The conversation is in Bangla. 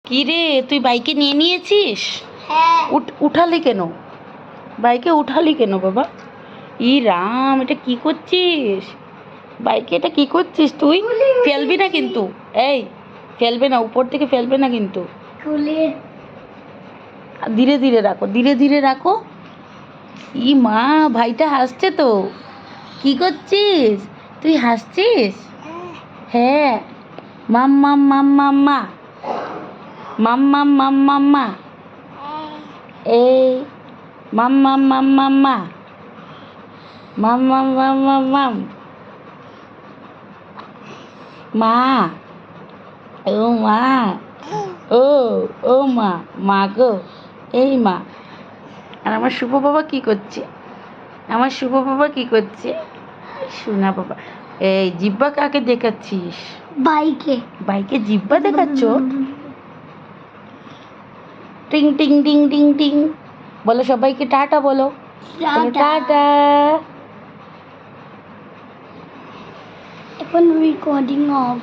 কি রে, তুই বাইকে নিয়ে নিয়েছিস? হ্যাঁ। উঠালি কেন? বাইকে উঠালি কেন বাবা? ই রাম, এটা কি করছিস? বাইকে এটা কি করছিস তুই? ফেলবি না কিন্তু। এই, ফেলবে না, উপর থেকে ফেলবে না কিন্তু। ধীরে ধীরে রাখো, ধীরে ধীরে রাখো। ই মা, ভাইটা হাসছে তো। কি করছিস তুই? হাসছিস? হ্যাঁ। মাম মাম মাম মাম্মা, মাম মাম মাম মাম্মা, এই মাম মাম মাম মাম্মা, মাম মাম মাম মাম মাম, মা, ও মা, ও ও মা, মা গো, এই মা। আর আমার শুভ বাবা কি করছে? আমার শুভ বাবা কি করছে? সোনা বাবা। এই জিব্বা কাকে দেখাচ্ছিস? বাইকে। বাইকে জিব্বা দেখাচ্ছ? টিং টিং টিং টিং টিং। বলো সবাইকে টাটা বলো। বলো টাটা। এখন রেকর্ডিং অফ।